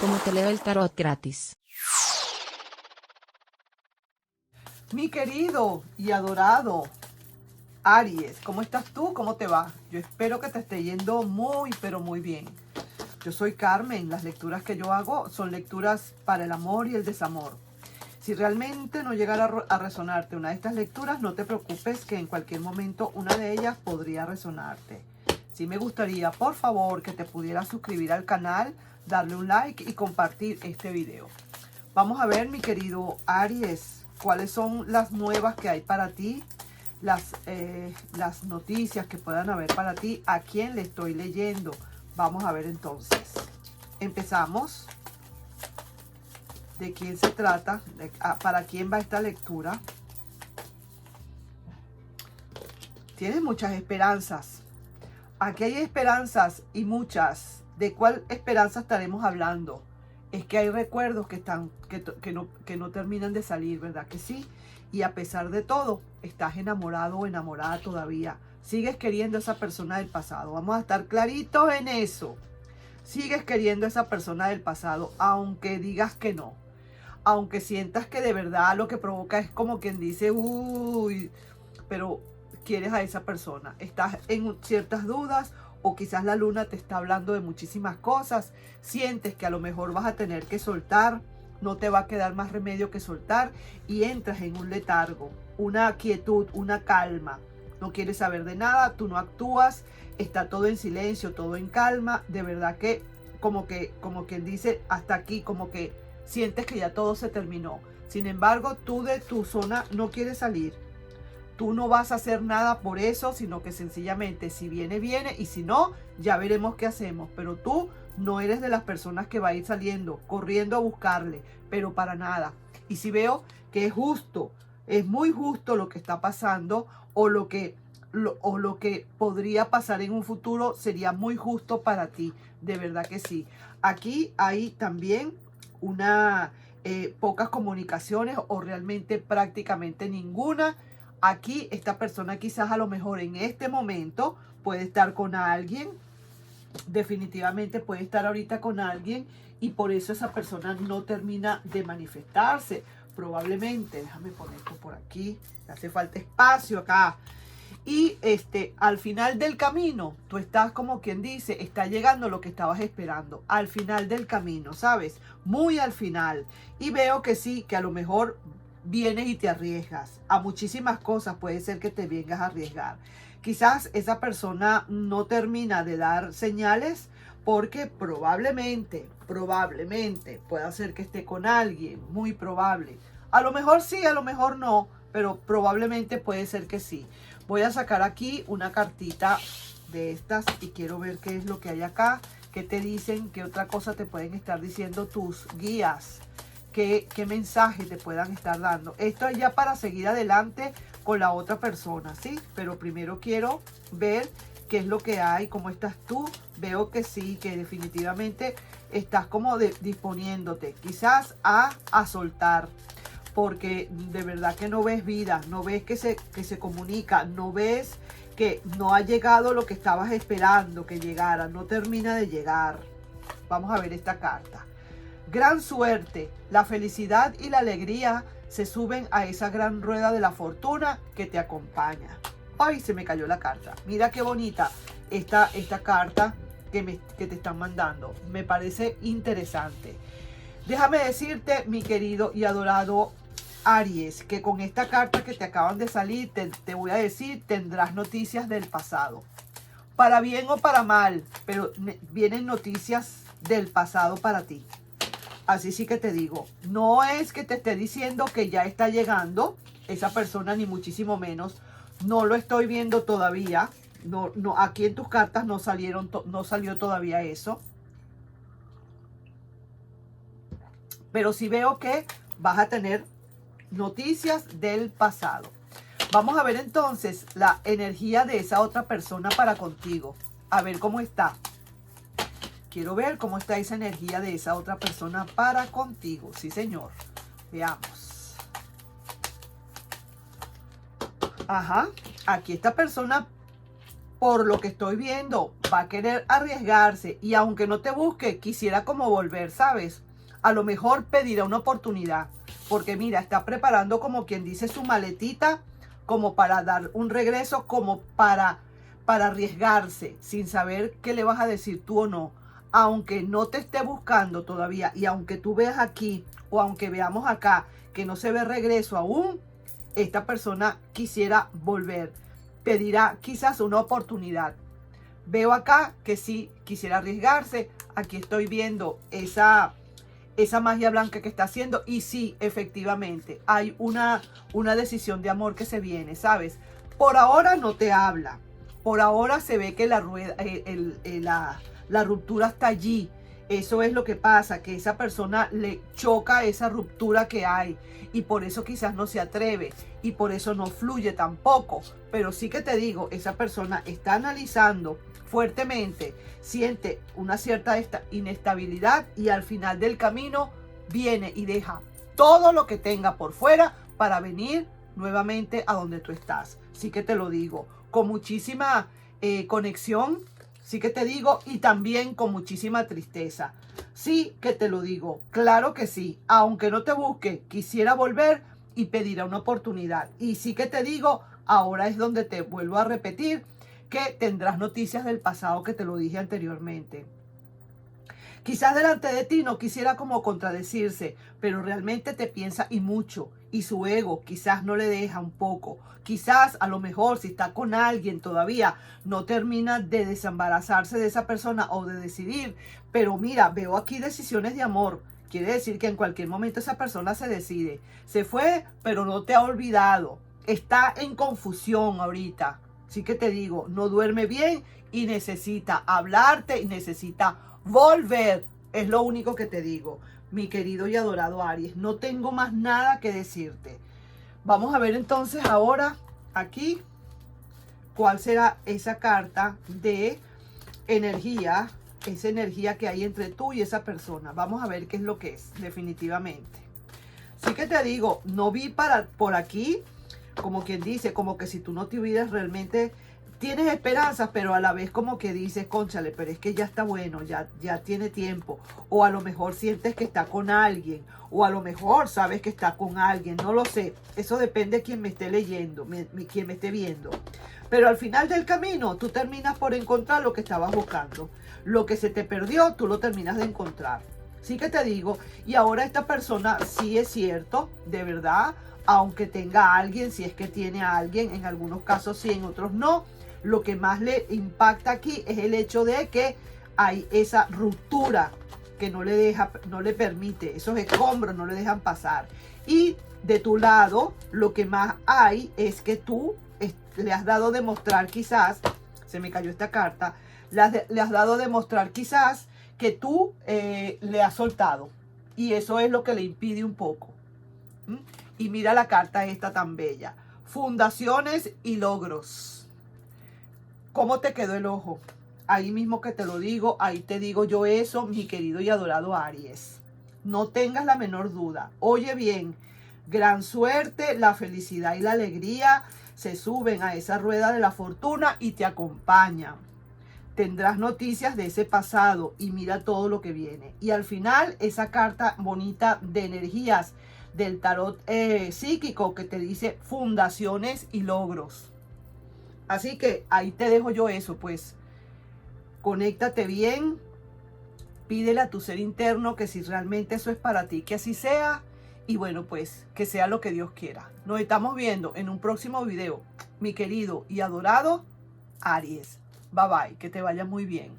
como te leo el tarot gratis. Mi querido y adorado Aries, ¿cómo estás tú? ¿Cómo te va? Yo espero que te esté yendo muy, pero muy bien. Yo soy Carmen. Las lecturas que yo hago son lecturas para el amor y el desamor. Si realmente no llegara a resonarte una de estas lecturas, no te preocupes, que en cualquier momento una de ellas podría resonarte. Sí me gustaría, por favor, que te pudieras suscribir al canal, darle un like y compartir este video. Vamos a ver, mi querido Aries, cuáles son las nuevas que hay para ti, las noticias que puedan haber para ti, a quién le estoy leyendo. Vamos a ver entonces. Empezamos. ¿De quién se trata? ¿Para quién va esta lectura? Tienes muchas esperanzas. Aquí hay esperanzas y muchas. ¿De cuál esperanza estaremos hablando? Es que hay recuerdos que no terminan de salir, ¿verdad que sí? Y a pesar de todo, estás enamorado o enamorada todavía. Sigues queriendo a esa persona del pasado. Vamos a estar claritos en eso. Sigues queriendo a esa persona del pasado, aunque digas que no. Aunque sientas que de verdad lo que provoca es como quien dice, uy, pero quieres a esa persona. Estás en ciertas dudas o quizás la luna te está hablando de muchísimas cosas. Sientes que a lo mejor vas a tener que soltar, no te va a quedar más remedio que soltar y entras en un letargo, una quietud, una calma. No quieres saber de nada, tú no actúas, está todo en silencio, todo en calma. De verdad que como quien dice, hasta aquí, como que sientes que ya todo se terminó. Sin embargo, tú de tu zona no quieres salir. Tú no vas a hacer nada por eso, sino que sencillamente si viene, viene, y si no, ya veremos qué hacemos. Pero tú no eres de las personas que va a ir saliendo, corriendo a buscarle, pero para nada. Y si veo que es justo, es muy justo lo que está pasando, o lo que podría pasar en un futuro, sería muy justo para ti. De verdad que sí. Aquí hay también pocas comunicaciones o realmente prácticamente ninguna. Aquí esta persona quizás a lo mejor en este momento puede estar con alguien, definitivamente puede estar ahorita con alguien y por eso esa persona no termina de manifestarse. Probablemente, déjame poner esto por aquí, me hace falta espacio acá. Y al final del camino, tú estás como quien dice, está llegando lo que estabas esperando. Al final del camino, ¿sabes? Muy al final. Y veo que sí, que a lo mejor vienes y te arriesgas. A muchísimas cosas puede ser que te vengas a arriesgar. Quizás esa persona no termina de dar señales porque probablemente pueda ser que esté con alguien, muy probable. A lo mejor sí, a lo mejor no, pero probablemente puede ser que sí. Voy a sacar aquí una cartita de estas y quiero ver qué es lo que hay acá. ¿Qué te dicen? ¿Qué otra cosa te pueden estar diciendo tus guías? ¿Qué mensaje te puedan estar dando? Esto es ya para seguir adelante con la otra persona, ¿sí? Pero primero quiero ver qué es lo que hay, cómo estás tú. Veo que sí, que definitivamente estás como disponiéndote quizás a soltar. Porque de verdad que no ves vida, no ves que se comunica, no ves que no ha llegado lo que estabas esperando que llegara, no termina de llegar. Vamos a ver esta carta. Gran suerte, la felicidad y la alegría se suben a esa gran rueda de la fortuna que te acompaña. Ay, se me cayó la carta. Mira qué bonita esta carta que te están mandando. Me parece interesante. Déjame decirte, mi querido y adorado Aries, que con esta carta que te acaban de salir, te voy a decir, tendrás noticias del pasado. Para bien o para mal, pero vienen noticias del pasado para ti. Así sí que te digo, no es que te esté diciendo que ya está llegando esa persona, ni muchísimo menos. No lo estoy viendo todavía. No, aquí en tus cartas no salió todavía eso. Pero sí veo que vas a tener noticias del pasado. Vamos a ver entonces la energía de esa otra persona para contigo. A ver cómo está. Quiero ver cómo está esa energía de esa otra persona para contigo. Sí, señor. Veamos. Ajá. Aquí esta persona por lo que estoy viendo, va a querer arriesgarse y aunque no te busque, quisiera como volver, ¿sabes? A lo mejor pedirá una oportunidad, porque mira, está preparando como quien dice su maletita, como para dar un regreso, como para arriesgarse, sin saber qué le vas a decir tú o no. Aunque no te esté buscando todavía y aunque tú veas aquí o aunque veamos acá que no se ve regreso aún, esta persona quisiera volver. Pedirá quizás una oportunidad. Veo acá que sí quisiera arriesgarse. Aquí estoy viendo esa magia blanca que está haciendo. Y sí, efectivamente, hay una decisión de amor que se viene, ¿sabes? Por ahora no te habla. Por ahora se ve que la rueda, la ruptura está allí. Eso es lo que pasa, que esa persona le choca esa ruptura que hay y por eso quizás no se atreve y por eso no fluye tampoco. Pero sí que te digo, esa persona está analizando fuertemente, siente una cierta inestabilidad y al final del camino viene y deja todo lo que tenga por fuera para venir nuevamente a donde tú estás. Sí que te lo digo, con muchísima conexión. Sí que te digo, y también con muchísima tristeza. Sí que te lo digo, claro que sí. Aunque no te busque, quisiera volver y pedirá una oportunidad. Y sí que te digo, ahora es donde te vuelvo a repetir que tendrás noticias del pasado que te lo dije anteriormente. Quizás delante de ti no quisiera como contradecirse, pero realmente te piensa y mucho. Y su ego quizás no le deja un poco. Quizás a lo mejor si está con alguien todavía no termina de desembarazarse de esa persona o de decidir. Pero mira, veo aquí decisiones de amor. Quiere decir que en cualquier momento esa persona se decide. Se fue, pero no te ha olvidado. Está en confusión ahorita. Así que te digo, no duerme bien y necesita hablarte y necesita volver. Es lo único que te digo, mi querido y adorado Aries. No tengo más nada que decirte. Vamos a ver entonces ahora aquí cuál será esa carta de energía, esa energía que hay entre tú y esa persona. Vamos a ver qué es lo que es, definitivamente. Sí que te digo, no vi por aquí, como quien dice, como que si tú no te hubieras realmente, tienes esperanzas, pero a la vez como que dices, cónchale, pero es que ya está bueno, ya tiene tiempo. O a lo mejor sientes que está con alguien, o a lo mejor sabes que está con alguien, no lo sé. Eso depende de quien me esté leyendo, quien me esté viendo. Pero al final del camino, tú terminas por encontrar lo que estabas buscando. Lo que se te perdió, tú lo terminas de encontrar. Sí que te digo, y ahora esta persona sí es cierto, de verdad, aunque tenga a alguien, si es que tiene a alguien, en algunos casos sí, en otros no. Lo que más le impacta aquí es el hecho de que hay esa ruptura que no le permite, esos escombros no le dejan pasar. Y de tu lado, lo que más hay es que tú le has dado a demostrar quizás, se me cayó esta carta, le has dado a demostrar quizás que tú le has soltado. Y eso es lo que le impide un poco. Y mira la carta esta tan bella. Fundaciones y logros. ¿Cómo te quedó el ojo? Ahí mismo que te lo digo, ahí te digo yo eso, mi querido y adorado Aries. No tengas la menor duda. Oye bien, gran suerte, la felicidad y la alegría se suben a esa rueda de la fortuna y te acompañan. Tendrás noticias de ese pasado y mira todo lo que viene. Y al final, esa carta bonita de energías del tarot psíquico que te dice fundaciones y logros. Así que ahí te dejo yo eso, pues. Conéctate bien. Pídele a tu ser interno que si realmente eso es para ti, que así sea. Y bueno, pues, que sea lo que Dios quiera. Nos estamos viendo en un próximo video, mi querido y adorado Aries. Bye bye, que te vaya muy bien.